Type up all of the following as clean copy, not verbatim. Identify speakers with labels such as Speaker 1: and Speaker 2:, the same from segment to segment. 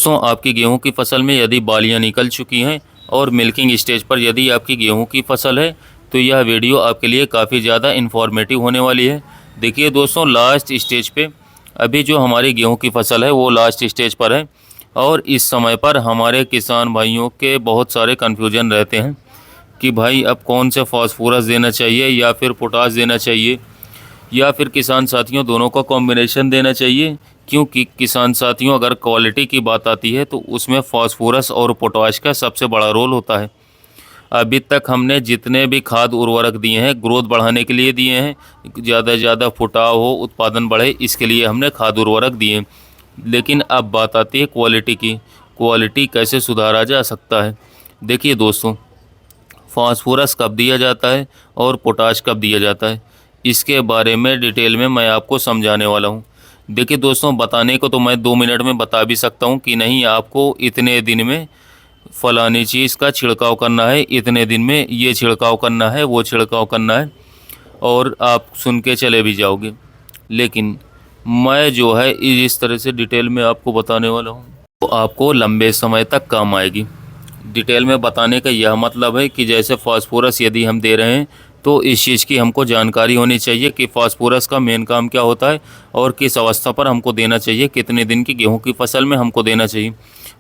Speaker 1: दोस्तों, आपकी गेहूं की फसल में यदि बालियां निकल चुकी हैं और मिल्किंग स्टेज पर यदि आपकी गेहूं की फसल है तो यह वीडियो आपके लिए काफ़ी ज़्यादा इन्फॉर्मेटिव होने वाली है। देखिए दोस्तों, लास्ट स्टेज पे अभी जो हमारी गेहूं की फसल है वो लास्ट स्टेज पर है और इस समय पर हमारे किसान भाइयों के बहुत सारे कन्फ्यूजन रहते हैं कि भाई अब कौन से फास्फोरस देना चाहिए या फिर पोटाश देना चाहिए या फिर किसान साथियों दोनों का कॉम्बिनेशन देना चाहिए। क्योंकि किसान साथियों अगर क्वालिटी की बात आती है तो उसमें फास्फोरस और पोटाश का सबसे बड़ा रोल होता है। अभी तक हमने जितने भी खाद उर्वरक दिए हैं ग्रोथ बढ़ाने के लिए दिए हैं, ज़्यादा से ज़्यादा फुटाव हो, उत्पादन बढ़े, इसके लिए हमने खाद उर्वरक दिए। लेकिन अब बात आती है क्वालिटी की। क्वालिटी कैसे सुधारा जा सकता है? देखिए दोस्तों, फास्फोरस कब दिया जाता है और पोटाश कब दिया जाता है, इसके बारे में डिटेल में मैं आपको समझाने वाला हूँ। देखिए दोस्तों, बताने को तो मैं 2 मिनट में बता भी सकता हूँ कि नहीं आपको इतने दिन में फ़लानी चीज़ का छिड़काव करना है, इतने दिन में ये छिड़काव करना है, वो छिड़काव करना है, और आप सुन के चले भी जाओगे। लेकिन मैं जो है इस तरह से डिटेल में आपको बताने वाला हूँ तो आपको लंबे समय तक काम आएगी। डिटेल में बताने का यह मतलब है कि जैसे फास्फोरस यदि हम दे रहे हैं तो इस चीज़ की हमको जानकारी होनी चाहिए कि फास्फोरस का मेन काम क्या होता है और किस अवस्था पर हमको देना चाहिए, कितने दिन की गेहूं की फसल में हमको देना चाहिए।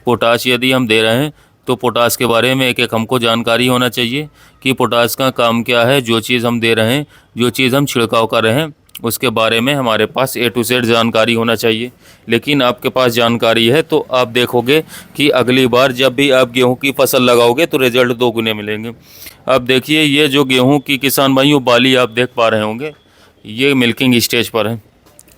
Speaker 1: पोटाश यदि हम दे रहे हैं तो पोटाश के बारे में एक एक हमको जानकारी होना चाहिए कि पोटाश का काम क्या है। जो चीज़ हम दे रहे हैं, जो चीज़ हम छिड़काव कर रहे हैं, उसके बारे में हमारे पास A to Z जानकारी होना चाहिए। लेकिन आपके पास जानकारी है तो आप देखोगे कि अगली बार जब भी आप गेहूं की फसल लगाओगे तो रिजल्ट 2 गुने मिलेंगे। अब देखिए, ये जो गेहूं की किसान भाइयों बाली आप देख पा रहे होंगे, ये मिल्किंग स्टेज पर है।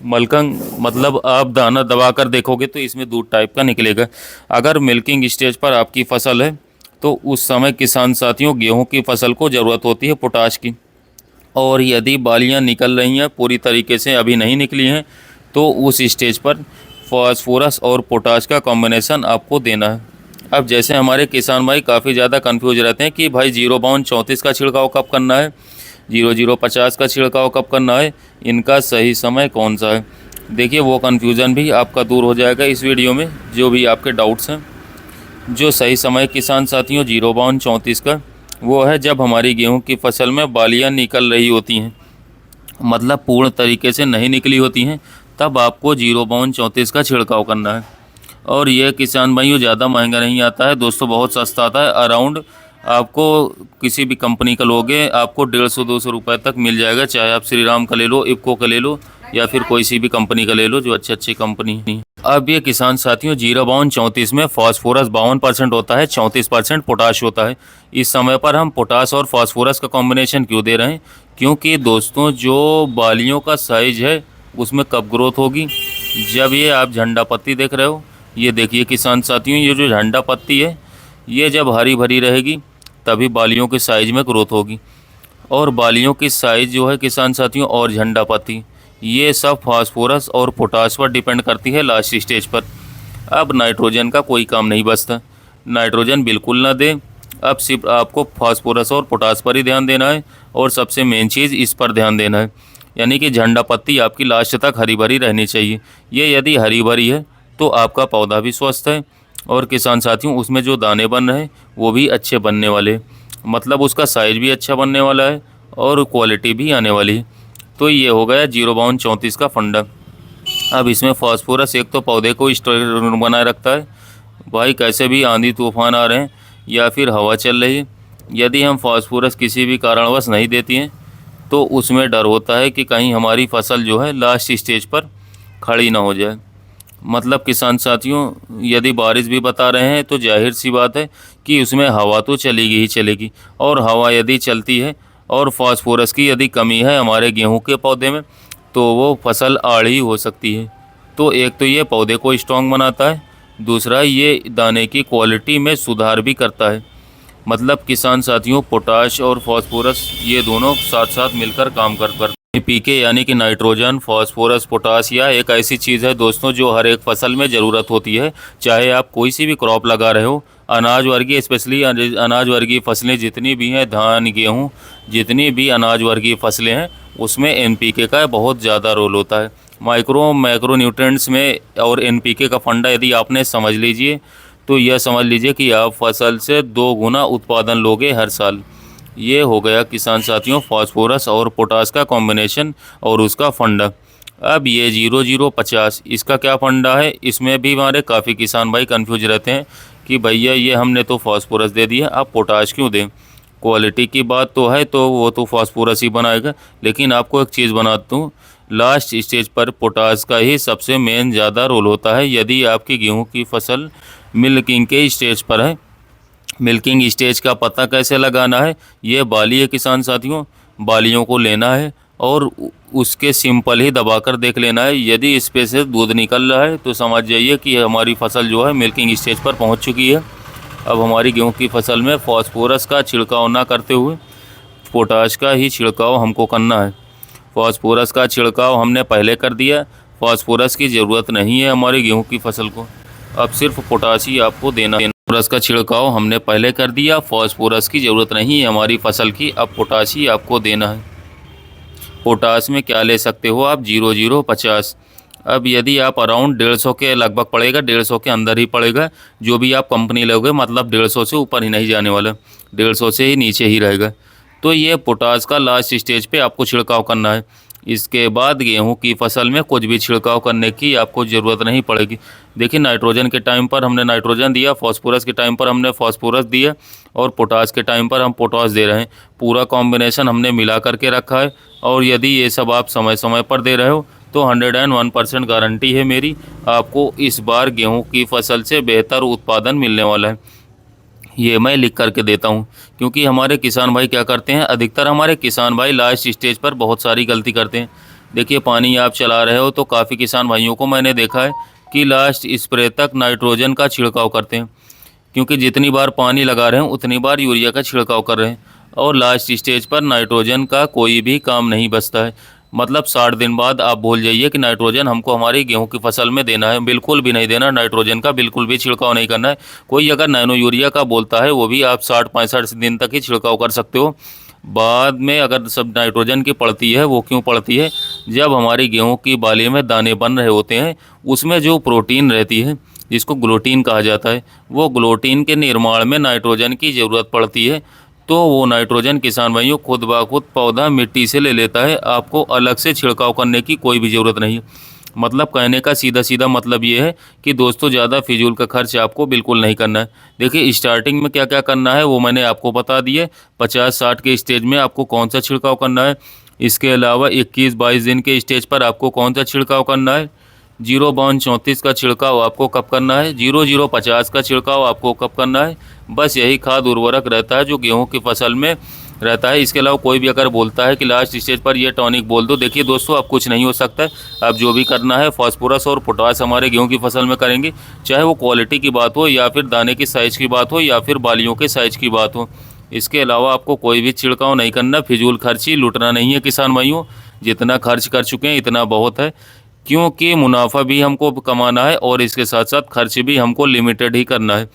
Speaker 1: मलकंग मतलब आप दाना दबा कर देखोगे तो इसमें दूध टाइप का निकलेगा। अगर मिल्किंग स्टेज पर आपकी फसल है तो उस समय किसान साथियों गेहूं की फसल को ज़रूरत होती है पोटाश की। और यदि बालियां निकल रही हैं, पूरी तरीके से अभी नहीं निकली हैं, तो उस स्टेज पर फास्फोरस और पोटाश का कॉम्बिनेशन आपको देना है। अब जैसे हमारे किसान भाई काफ़ी ज़्यादा कंफ्यूज रहते हैं कि भाई 0-34 का छिड़काव कब करना है, 0050 का छिड़काव कब करना है, इनका सही समय कौन सा है। देखिए, वो कन्फ्यूज़न भी आपका दूर हो जाएगा इस वीडियो में, जो भी आपके डाउट्स हैं। जो सही समय किसान साथियों 0-34 का वो है जब हमारी गेहूं की फसल में बालियां निकल रही होती हैं, मतलब पूर्ण तरीके से नहीं निकली होती हैं, तब आपको 0-34 का छिड़काव करना है। और ये किसान भाइयों ज़्यादा महंगा नहीं आता है दोस्तों, बहुत सस्ता आता है। अराउंड आपको किसी भी कंपनी का लोगे आपको 150-200 रुपये तक मिल जाएगा। चाहे आप श्री राम का ले लो, इफ़को का ले लो, या फिर कोई सी भी कंपनी का ले लो जो अच्छी कंपनी है। अब ये किसान साथियों 0-34 में फास्फोरस 52% होता है, 34% पोटाश होता है। इस समय पर हम पोटाश और फास्फोरस का कॉम्बिनेशन क्यों दे रहे हैं? क्योंकि दोस्तों जो बालियों का साइज है उसमें कब ग्रोथ होगी, जब ये आप झंडा पत्ती देख रहे हो, ये देखिए किसान साथियों, ये जो झंडा पत्ती है ये जब हरी भरी रहेगी तभी बालियों के साइज में ग्रोथ होगी। और बालियों की साइज़ जो है किसान साथियों और झंडा पत्ती, ये सब फास्फोरस और पोटाश पर डिपेंड करती है लास्ट स्टेज पर। अब नाइट्रोजन का कोई काम नहीं बचता, नाइट्रोजन बिल्कुल ना दें। अब सिर्फ आपको फास्फोरस और पोटाश पर ही ध्यान देना है और सबसे मेन चीज़ इस पर ध्यान देना है, यानी कि झंडा पत्ती आपकी लास्ट तक हरी भरी रहनी चाहिए। ये यदि हरी भरी है तो आपका पौधा भी स्वस्थ है और किसान साथियों उसमें जो दाने बन रहे हैं वो भी अच्छे बनने वाले, मतलब उसका साइज़ भी अच्छा बनने वाला है और क्वालिटी भी आने वाली है। तो ये हो गया 0-34 का फंडा। अब इसमें फास्फोरस एक तो पौधे को स्टेबल बनाए रखता है। भाई कैसे भी आंधी तूफान आ रहे हैं या फिर हवा चल रही है, यदि हम फास्फोरस किसी भी कारणवश नहीं देती हैं तो उसमें डर होता है कि कहीं हमारी फसल जो है लास्ट स्टेज पर खड़ी ना हो जाए। मतलब किसान साथियों यदि बारिश भी बता रहे हैं तो जाहिर सी बात है कि उसमें हवा तो चलेगी ही चलेगी, और हवा यदि चलती है और फास्फोरस की यदि कमी है हमारे गेहूं के पौधे में तो वो फसल आड़ी हो सकती है। तो एक तो ये पौधे को स्ट्रॉन्ग बनाता है, दूसरा ये दाने की क्वालिटी में सुधार भी करता है। मतलब किसान साथियों पोटाश और फास्फोरस ये दोनों साथ साथ मिलकर काम कर एनपीके यानी कि नाइट्रोजन, फास्फोरस, पोटासिया एक ऐसी चीज़ है दोस्तों जो हर एक फसल में ज़रूरत होती है। चाहे आप कोई सी भी क्रॉप लगा रहे हो, अनाज वर्गीय स्पेशली अनाज वर्गीय फसलें जितनी भी हैं, धान, गेहूँ, जितनी भी अनाज वर्गीय फसलें हैं उसमें एनपीके का बहुत ज़्यादा रोल होता है। मैक्रो न्यूट्रिएंट्स में और एनपीके का फंडा यदि आपने समझ लीजिए तो यह समझ लीजिए कि आप फसल से 2 गुना उत्पादन लोगे हर साल। ये हो गया किसान साथियों फास्फोरस और पोटास का कॉम्बिनेशन और उसका फंडा। अब ये 0050 इसका क्या फंडा है, इसमें भी हमारे काफ़ी किसान भाई कंफ्यूज रहते हैं कि भैया ये हमने तो फास्फोरस दे दिया, आप पोटाश क्यों दें। क्वालिटी की बात तो है तो वो तो फास्फोरस ही बनाएगा, लेकिन आपको एक चीज़ बनाता हूँ, लास्ट स्टेज पर पोटास का ही सबसे मेन ज़्यादा रोल होता है। यदि आपकी गेहूँ की फसल मिल्किंग के स्टेज पर है, मिल्किंग स्टेज का पता कैसे लगाना है, ये बाली है किसान साथियों, बालियों को लेना है और उसके सिंपल ही दबाकर देख लेना है। यदि इस पे से दूध निकल रहा है तो समझ जाइए कि हमारी फसल जो है मिल्किंग स्टेज पर पहुंच चुकी है। अब हमारी गेहूं की फसल में फास्फोरस का छिड़काव ना करते हुए पोटाश का ही छिड़काव हमको करना है। फास्फोरस का छिड़काव हमने पहले कर दिया, फास्फोरस की ज़रूरत नहीं है हमारी गेहूँ की फसल को, अब सिर्फ पोटाश ही आपको देना है। फास्फोरस का छिड़काव हमने पहले कर दिया, फास्फोरस की ज़रूरत नहीं है हमारी फसल की, अब पोटाश ही आपको देना है। पोटाश में क्या ले सकते हो आप, 0050। अब यदि आप अराउंड 150 के लगभग पड़ेगा, 150 के अंदर ही पड़ेगा, जो भी आप कंपनी लोगे, मतलब 150 से ऊपर ही नहीं जाने वाला, 150 से ही नीचे ही रहेगा। तो ये पोटाश का लास्ट स्टेज पे आपको छिड़काव करना है। इसके बाद गेहूं की फसल में कुछ भी छिड़काव करने की आपको ज़रूरत नहीं पड़ेगी। देखिए नाइट्रोजन के टाइम पर हमने नाइट्रोजन दिया, फास्फोरस के टाइम पर हमने फास्फोरस दिया और पोटाश के टाइम पर हम पोटाश दे रहे हैं। पूरा कॉम्बिनेशन हमने मिला करके रखा है और यदि ये सब आप समय समय पर दे रहे हो तो 101% गारंटी है मेरी, आपको इस बार गेहूं की फसल से बेहतर उत्पादन मिलने वाला है। ये मैं लिख करके देता हूँ, क्योंकि हमारे किसान भाई क्या करते हैं, अधिकतर हमारे किसान भाई लास्ट स्टेज पर बहुत सारी गलती करते हैं। देखिए पानी आप चला रहे हो तो काफ़ी किसान भाइयों को मैंने देखा है कि लास्ट स्प्रे तक नाइट्रोजन का छिड़काव करते हैं, क्योंकि जितनी बार पानी लगा रहे हैं उतनी बार यूरिया का छिड़काव कर रहे हैं और लास्ट स्टेज पर नाइट्रोजन का कोई भी काम नहीं बचता है। मतलब 60 दिन बाद आप भूल जाइए कि नाइट्रोजन हमको हमारी गेहूं की फसल में देना है, बिल्कुल भी नहीं देना, नाइट्रोजन का बिल्कुल भी छिड़काव नहीं करना है। कोई अगर नैनो यूरिया का बोलता है वो भी आप 60-65 दिन तक ही छिड़काव कर सकते हो। बाद में अगर सब नाइट्रोजन की पड़ती है, वो क्यों पड़ती है, जब हमारी गेहूं की बाली में दाने बन रहे होते हैं उसमें जो प्रोटीन रहती है जिसको ग्लूटीन कहा जाता है, वो ग्लूटीन के निर्माण में नाइट्रोजन की ज़रूरत पड़ती है। तो वो नाइट्रोजन किसान भाइयों खुद ब खुद पौधा मिट्टी से ले लेता है, आपको अलग से छिड़काव करने की कोई भी ज़रूरत नहीं है। मतलब कहने का सीधा सीधा मतलब ये है कि दोस्तों ज़्यादा फिजूल का खर्च आपको बिल्कुल नहीं करना है। देखिए स्टार्टिंग में क्या क्या करना है वो मैंने आपको बता दिए, 50-60 के स्टेज में आपको कौन सा छिड़काव करना है, इसके अलावा 21-22 दिन के स्टेज पर आपको कौन सा छिड़काव करना है, 0-34 का छिड़काव आपको कब करना है, 0050 का छिड़काव आपको कब करना है। बस यही खाद उर्वरक रहता है जो गेहूं की फसल में रहता है। इसके अलावा कोई भी अगर बोलता है कि लास्ट स्टेज पर ये टॉनिक बोल दो, देखिए दोस्तों अब कुछ नहीं हो सकता है। अब जो भी करना है फास्फोरस और पोटास हमारे गेहूं की फसल में करेंगे, चाहे वो क्वालिटी की बात हो या फिर दाने की साइज़ की बात हो या फिर बालियों के साइज़ की बात हो। इसके अलावा आपको कोई भी छिड़काव नहीं करना, फिजूल खर्ची लुटना नहीं है किसान भाइयों। जितना खर्च कर चुके हैं इतना बहुत है, क्योंकि मुनाफा भी हमको कमाना है और इसके साथ साथ खर्च भी हमको लिमिटेड ही करना है।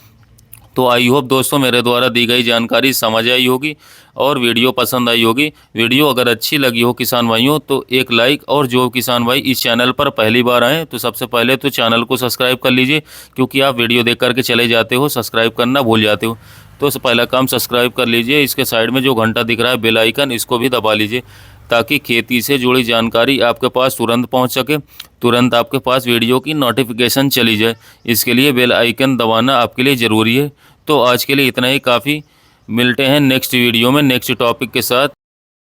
Speaker 1: तो आई होप दोस्तों मेरे द्वारा दी गई जानकारी समझ आई होगी और वीडियो पसंद आई होगी। वीडियो अगर अच्छी लगी हो किसान भाइयों तो एक लाइक, और जो किसान भाई इस चैनल पर पहली बार आएँ तो सबसे पहले तो चैनल को सब्सक्राइब कर लीजिए, क्योंकि आप वीडियो देख करके चले जाते हो, सब्सक्राइब करना भूल जाते हो। तो पहला काम सब्सक्राइब कर लीजिए, इसके साइड में जो घंटा दिख रहा है बेल आइकन, इसको भी दबा लीजिए ताकि खेती से जुड़ी जानकारी आपके पास तुरंत पहुंच सके, तुरंत आपके पास वीडियो की नोटिफिकेशन चली जाए। इसके लिए बेल आइकन दबाना आपके लिए ज़रूरी है। तो आज के लिए इतना ही काफ़ी, मिलते हैं नेक्स्ट वीडियो में नेक्स्ट टॉपिक के साथ।